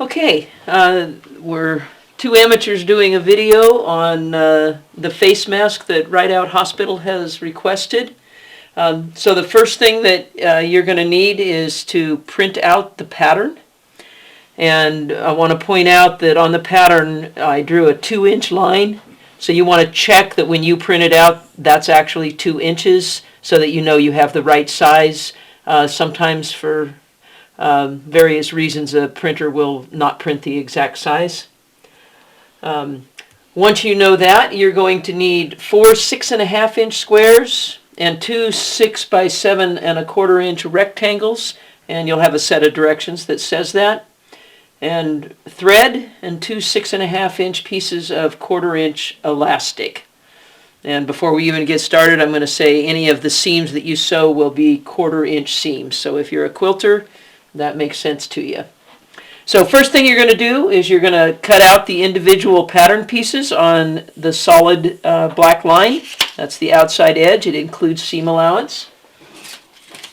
Okay, we're two amateurs doing a video on the face mask that Rideout Hospital has requested. So the first thing that you're going to need is to print out the pattern. And I want to point out that on the pattern I drew a 2-inch line. So you want to check that when you print it out, that's actually 2 inches so that you know you have the right size. Sometimes for various reasons a printer will not print the exact size. Once you know that, you're going to need 4 6.5-inch squares and 2 6 by 7.25-inch rectangles, and you'll have a set of directions that says that, and thread and 2 6.5-inch pieces of 1/4-inch elastic. And before we even get started, I'm going to say any of the seams that you sew will be 1/4-inch seams. So if you're a quilter, that makes sense to you. So first thing you're going to do is you're going to cut out the individual pattern pieces on the solid black line. That's the outside edge. It includes seam allowance.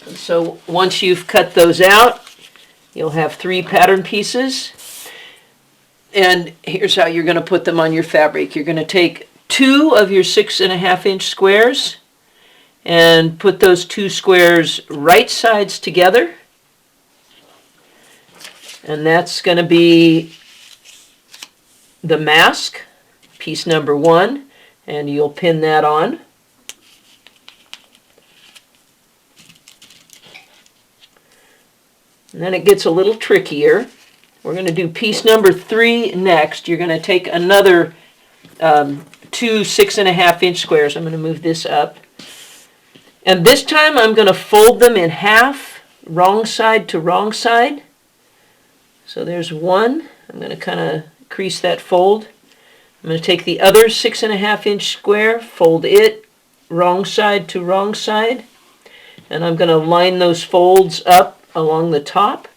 So once you've cut those out, you'll have 3 pattern pieces. And here's how you're going to put them on your fabric. You're going to take 2 of your 6.5-inch squares and put those 2 squares right sides together. And that's going to be the mask, piece number 1, and you'll pin that on. And then it gets a little trickier. We're going to do piece number 3 next. You're going to take another 2 6.5-inch squares. I'm going to move this up. And this time I'm going to fold them in half, wrong side to wrong side. So there's one. I'm going to kind of crease that fold. I'm going to take the other 6.5-inch square, fold it wrong side to wrong side, and I'm going to line those folds up along the top.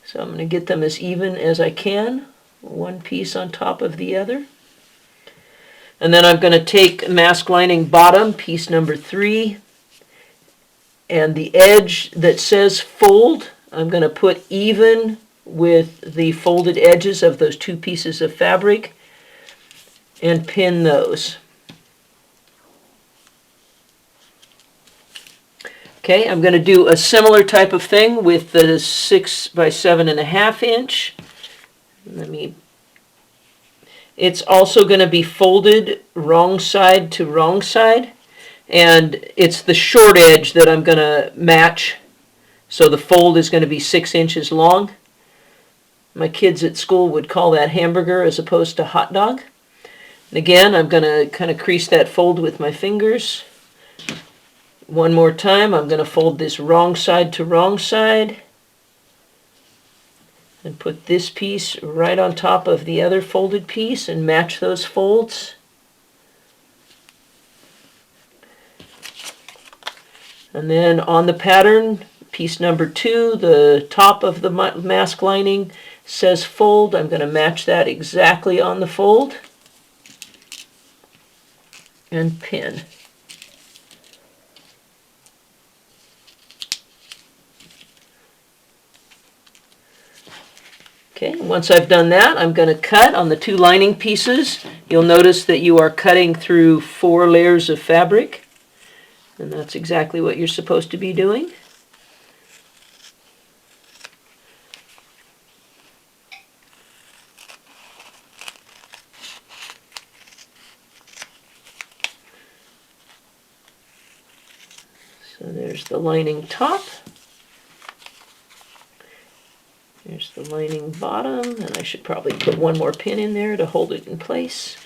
So I'm going to get them as even as I can, one piece on top of the other. And then I'm going to take mask lining bottom, piece number 3, and the edge that says fold, I'm going to put even with the folded edges of those 2 pieces of fabric and pin those. Okay, I'm going to do a similar type of thing with the 6 by 7.5-inch. It's also going to be folded wrong side to wrong side, and it's the short edge that I'm going to match. So the fold is going to be 6 inches long. My kids at school would call that hamburger as opposed to hot dog. And again, I'm going to kind of crease that fold with my fingers. One more time, I'm going to fold this wrong side to wrong side and put this piece right on top of the other folded piece and match those folds. And then on the pattern, piece number 2, the top of the mask lining says fold. I'm going to match that exactly on the fold and pin. Okay, once I've done that, I'm going to cut on the 2 lining pieces. You'll notice that you are cutting through 4 layers of fabric, and that's exactly what you're supposed to be doing. So there's the lining top. There's the lining bottom, and I should probably put one more pin in there to hold it in place.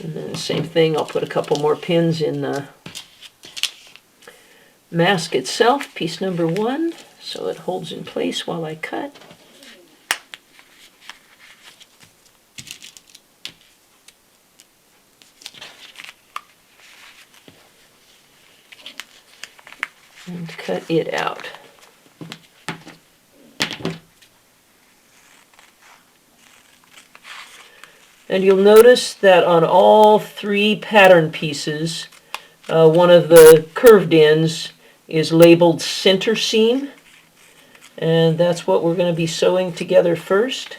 And then the same thing, I'll put a couple more pins in the mask itself, piece number 1, so it holds in place while I cut. and cut it out. And you'll notice that on all three pattern pieces, one of the curved ends is labeled center seam, and that's what we're going to be sewing together first.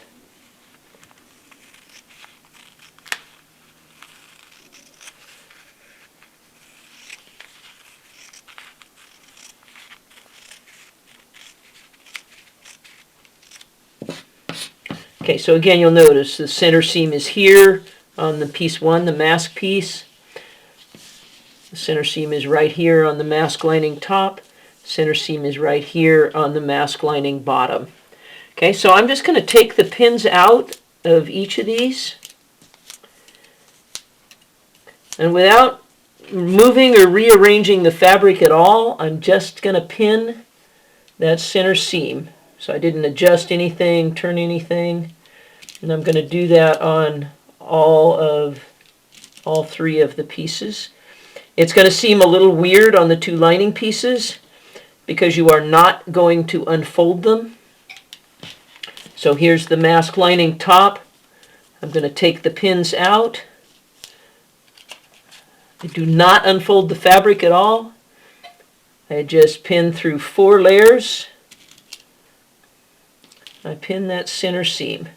Okay, so again, you'll notice the center seam is here on the piece 1, the mask piece. The center seam is right here on the mask lining top. Center seam is right here on the mask lining bottom. Okay, so I'm just going to take the pins out of each of these. And without moving or rearranging the fabric at all, I'm just going to pin that center seam. So I didn't adjust anything, turn anything, and I'm going to do that on all three of the pieces. It's going to seem a little weird on the two lining pieces because you are not going to unfold them. So here's the mask lining top. I'm going to take the pins out. I do not unfold the fabric at all. I just pin through 4 layers. I pin that center seam.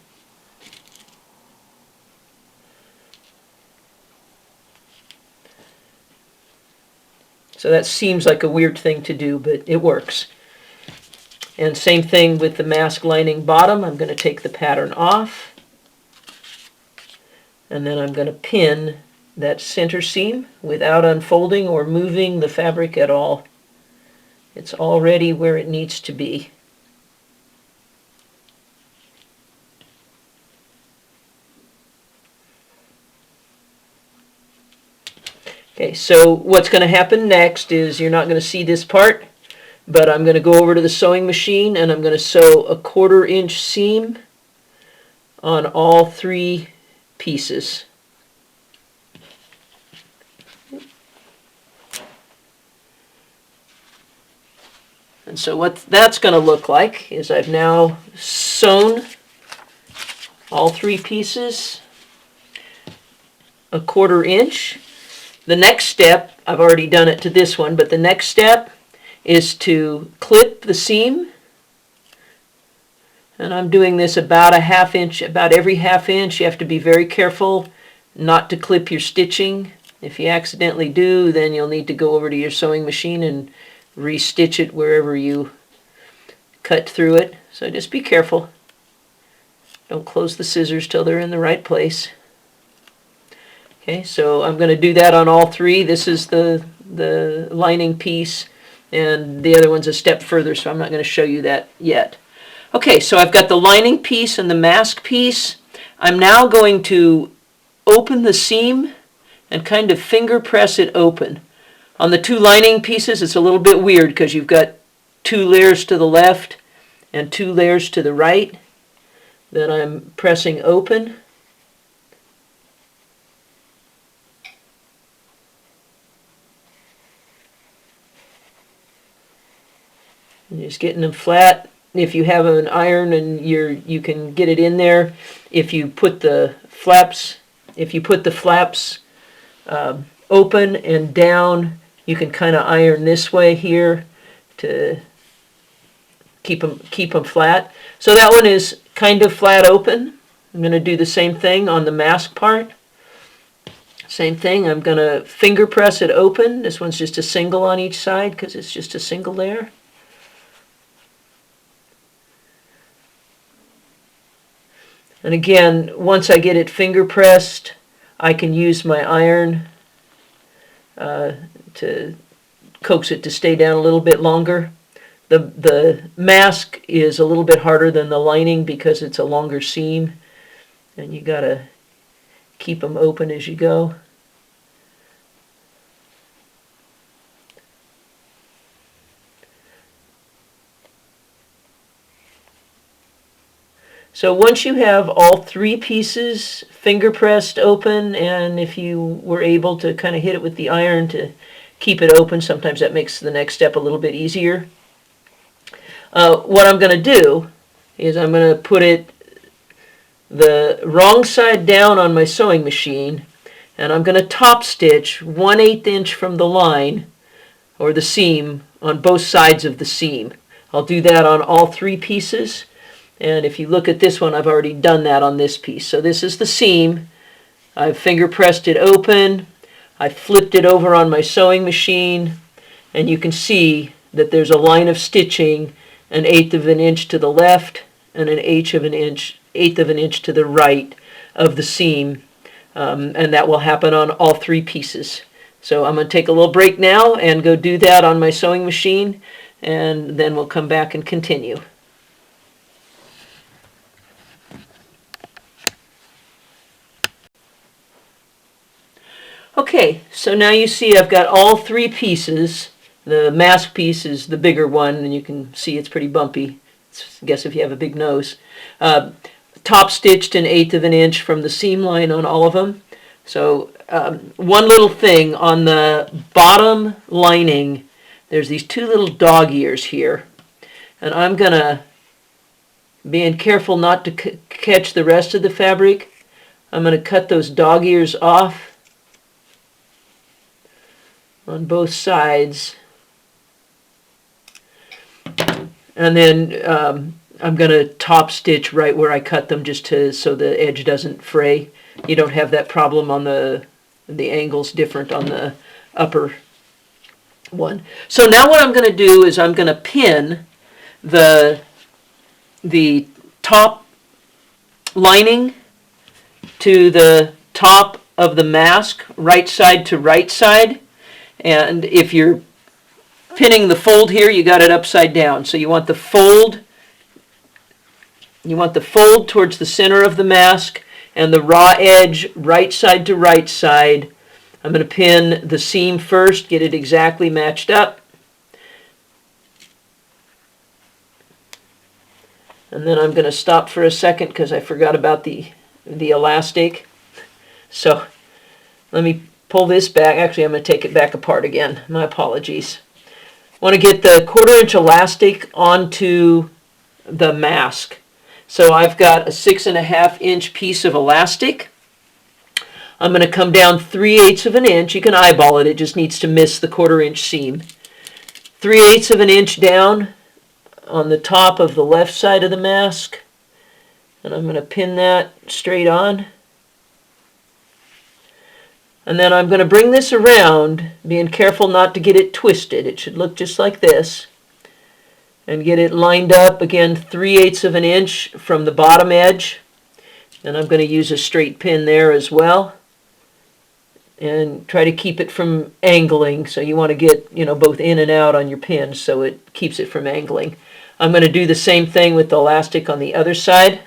So that seems like a weird thing to do, but it works. And same thing with the mask lining bottom. I'm going to take the pattern off, and then I'm going to pin that center seam without unfolding or moving the fabric at all. It's already where it needs to be. Okay, so what's going to happen next is you're not going to see this part, but I'm going to go over to the sewing machine and I'm going to sew a 1/4 inch seam on all 3 pieces. And so what that's going to look like is I've now sewn all 3 pieces a 1/4 inch. The next step, I've already done it to this one, but the next step is to clip the seam. And I'm doing this about a 1/2 inch, about every 1/2 inch. You have to be very careful not to clip your stitching. If you accidentally do, then you'll need to go over to your sewing machine and re-stitch it wherever you cut through it. So just be careful. Don't close the scissors till they're in the right place. Okay, so I'm going to do that on all 3. This is the lining piece, and the other one's a step further, so I'm not going to show you that yet. Okay, so I've got the lining piece and the mask piece. I'm now going to open the seam and kind of finger press it open. On the 2 lining pieces, it's a little bit weird because you've got 2 layers to the left and 2 layers to the right that I'm pressing open. And just getting them flat. If you have an iron and you can get it in there. If you put the flaps, open and down, you can kind of iron this way here to keep them flat. So that one is kind of flat open. I'm going to do the same thing on the mask part. Same thing, I'm going to finger press it open. This one's just a single on each side because it's just a single layer. And again, once I get it finger pressed, I can use my iron to coax it to stay down a little bit longer. The mask is a little bit harder than the lining because it's a longer seam, and you gotta keep them open as you go. So once you have all 3 pieces finger pressed open, and if you were able to kind of hit it with the iron to keep it open. Sometimes that makes the next step a little bit easier. What I'm going to do is I'm going to put it the wrong side down on my sewing machine, and I'm going to top stitch 1/8 inch from the line or the seam on both sides of the seam. I'll do that on all 3 pieces, and if you look at this one, I've already done that on this piece. So this is the seam. I've finger pressed it open, I flipped it over on my sewing machine, and you can see that there's a line of stitching 1/8 of an inch to the left and 1/8 of an inch to the right of the seam, and that will happen on all 3 pieces. So I'm going to take a little break now and go do that on my sewing machine, and then we'll come back and continue. Okay, so now you see I've got all 3 pieces. The mask piece is the bigger one, and you can see it's pretty bumpy. I guess if you have a big nose. Top stitched 1/8 of an inch from the seam line on all of them. So one little thing, on the bottom lining, there's these 2 little dog ears here. And I'm going to, being careful not to catch the rest of the fabric, I'm going to cut those dog ears off on both sides, and then I'm going to top stitch right where I cut them, just so the edge doesn't fray. You don't have that problem on the angles different on the upper one. So now what I'm going to do is I'm going to pin the top lining to the top of the mask, right side to right side. And if you're pinning the fold here, you got it upside down. So you want the fold towards the center of the mask, and the raw edge right side to right side. I'm going to pin the seam first, get it exactly matched up. And then I'm going to stop for a second because I forgot about the elastic. So let me pull this back. Actually, I'm going to take it back apart again. My apologies. I want to get the 1/4 inch elastic onto the mask. So I've got a 6.5 inch piece of elastic. I'm going to come down 3/8 of an inch. You can eyeball it. It just needs to miss the 1/4 inch seam. 3/8 of an inch down on the top of the left side of the mask. And I'm going to pin that straight on. And then I'm going to bring this around, being careful not to get it twisted. It should look just like this. And get it lined up, again, 3/8 of an inch from the bottom edge. And I'm going to use a straight pin there as well. And try to keep it from angling. So you want to get, both in and out on your pin so it keeps it from angling. I'm going to do the same thing with the elastic on the other side.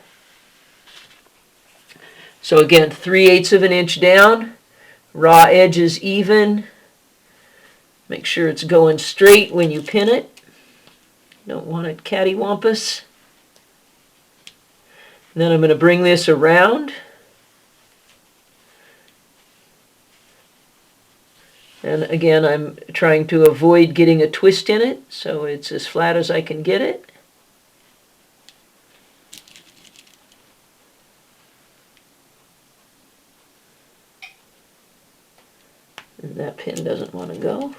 So again, 3/8 of an inch down. Raw edges even. Make sure it's going straight when you pin it. Don't want it cattywampus. And then I'm going to bring this around. And again, I'm trying to avoid getting a twist in it, so it's as flat as I can get it. And that pin doesn't want to go.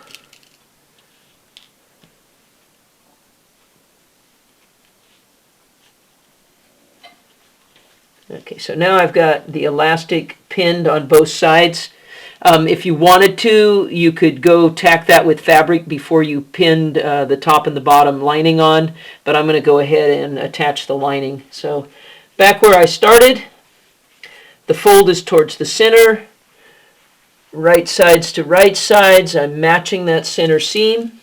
Okay, so now I've got the elastic pinned on both sides. If you wanted to, you could go tack that with fabric before you pinned the top and the bottom lining on, but I'm going to go ahead and attach the lining. So back where I started, the fold is towards the center, right sides to right sides. I'm matching that center seam.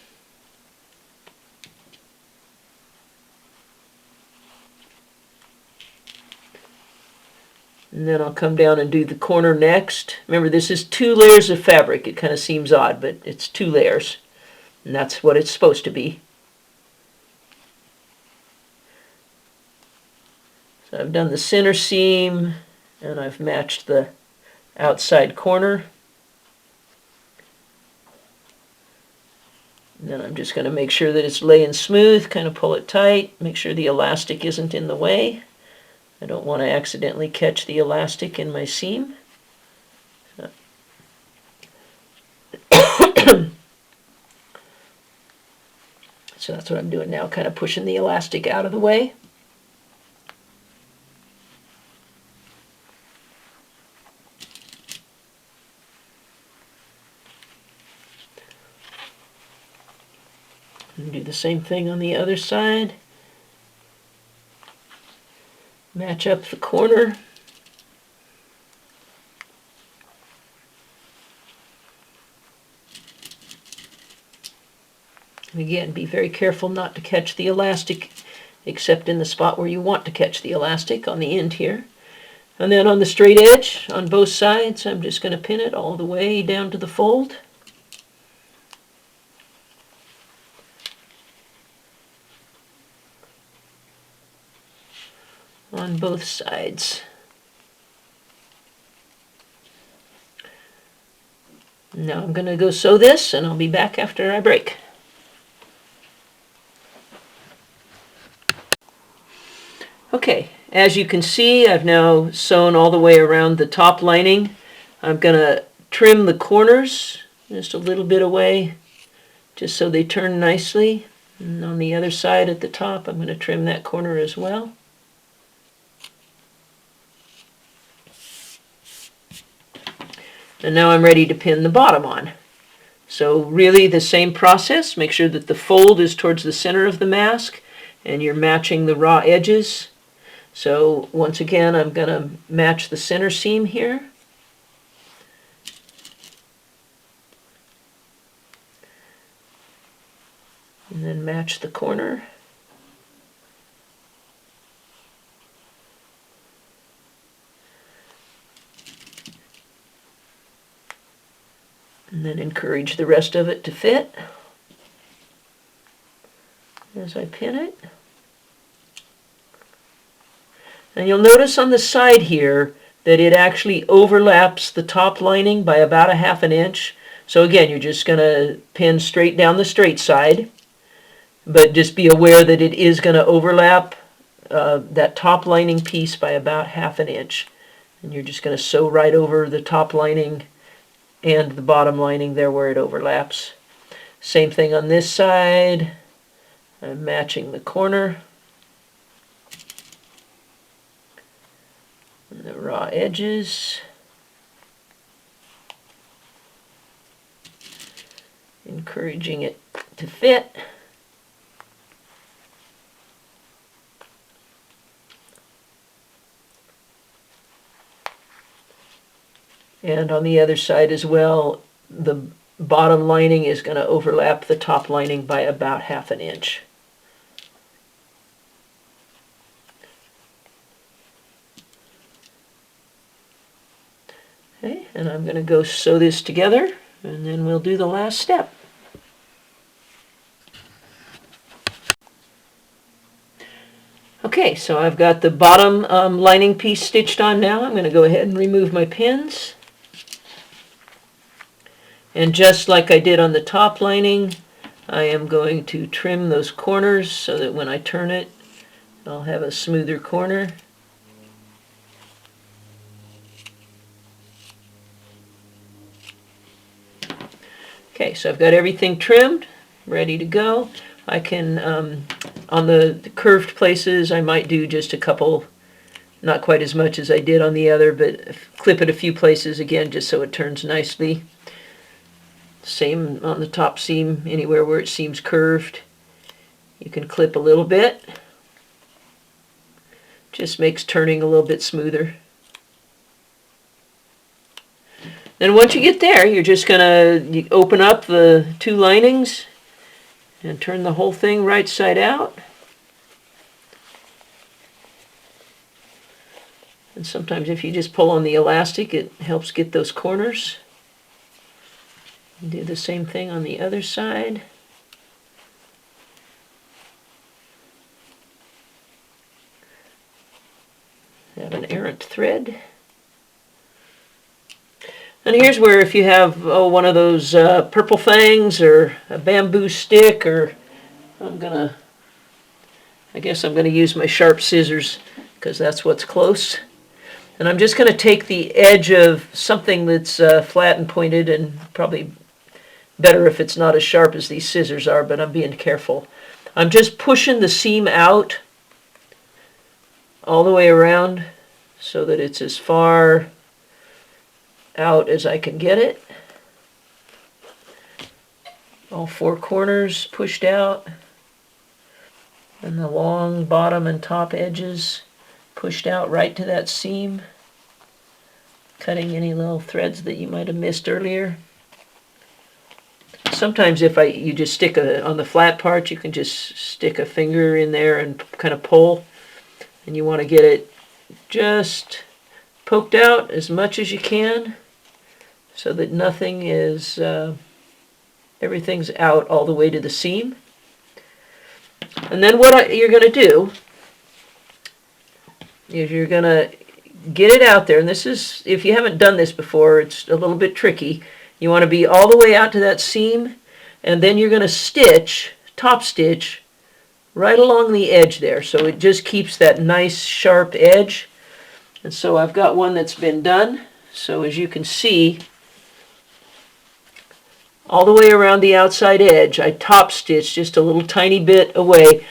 And then I'll come down and do the corner next. Remember, this is 2 layers of fabric. It kind of seems odd, but it's 2 layers. And that's what it's supposed to be. So I've done the center seam, and I've matched the outside corner. And then I'm just going to make sure that it's laying smooth, kind of pull it tight, make sure the elastic isn't in the way. I don't want to accidentally catch the elastic in my seam. So that's what I'm doing now, kind of pushing the elastic out of the way. And do the same thing on the other side. Match up the corner. And again, be very careful not to catch the elastic, except in the spot where you want to catch the elastic, on the end here. And then on the straight edge, on both sides, I'm just going to pin it all the way down to the fold. On both sides. Now I'm going to go sew this, and I'll be back after I break. Okay, as you can see, I've now sewn all the way around the top lining. I'm going to trim the corners just a little bit away, just so they turn nicely. And on the other side at the top, I'm going to trim that corner as well. And now I'm ready to pin the bottom on. So really the same process. Make sure that the fold is towards the center of the mask and you're matching the raw edges. So once again, I'm going to match the center seam here. And then match the corner. And then encourage the rest of it to fit as I pin it. And you'll notice on the side here that it actually overlaps the top lining by about 1/2 inch. So again, you're just going to pin straight down the straight side, but just be aware that it is going to overlap that top lining piece by about 1/2 inch. And you're just going to sew right over the top lining and the bottom lining there where it overlaps. Same thing on this side. I'm matching the corner and the raw edges. Encouraging it to fit. And on the other side as well, the bottom lining is going to overlap the top lining by about 1/2 inch. Okay, and I'm going to go sew this together, and then we'll do the last step. Okay, so I've got the bottom lining piece stitched on now. I'm going to go ahead and remove my pins. And just like I did on the top lining, I am going to trim those corners so that when I turn it, I'll have a smoother corner. Okay, so I've got everything trimmed, ready to go. I can, on the curved places, I might do just a couple, not quite as much as I did on the other, but clip it a few places again just so it turns nicely. Same on the top seam, anywhere where it seems curved. You can clip a little bit. Just makes turning a little bit smoother. Then once you get there, you're just going to open up the two linings and turn the whole thing right side out. And sometimes if you just pull on the elastic, it helps get those corners. Do the same thing on the other side. Have an errant thread. And here's where if you have one of those purple fangs or a bamboo stick, or I guess I'm gonna use my sharp scissors because that's what's close. And I'm just gonna take the edge of something that's flat and pointed, and probably better if it's not as sharp as these scissors are, but I'm being careful. I'm just pushing the seam out all the way around so that it's as far out as I can get it. All four corners pushed out, and the long bottom and top edges pushed out right to that seam, cutting any little threads that you might have missed earlier. Sometimes if you just stick on the flat part, you can just stick a finger in there and kind of pull, and you want to get it just poked out as much as you can so that nothing is, everything's out all the way to the seam. And then what you're going to do is you're going to get it out there, and this is, if you haven't done this before, it's a little bit tricky. You want to be all the way out to that seam, and then you're going to stitch, top stitch, right along the edge there, so it just keeps that nice sharp edge. And so I've got one that's been done. So as you can see, all the way around the outside edge, I top stitch just a little tiny bit away.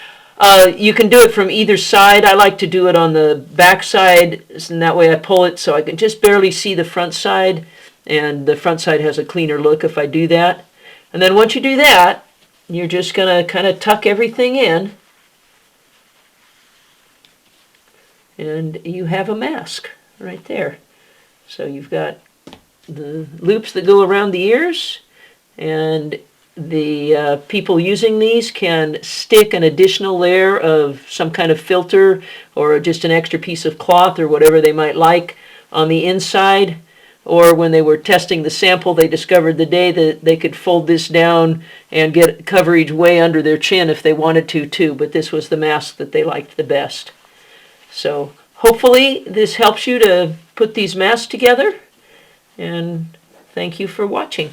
You can do it from either side. I like to do it on the back side, and that way I pull it so I can just barely see the front side, and the front side has a cleaner look if I do that. And then once you do that, you're just going to kind of tuck everything in, and you have a mask right there. So you've got the loops that go around the ears, and the people using these can stick an additional layer of some kind of filter or just an extra piece of cloth or whatever they might like on the inside. Or when they were testing the sample, they discovered the day that they could fold this down and get coverage way under their chin if they wanted to too, but this was the mask that they liked the best. So hopefully this helps you to put these masks together, and thank you for watching.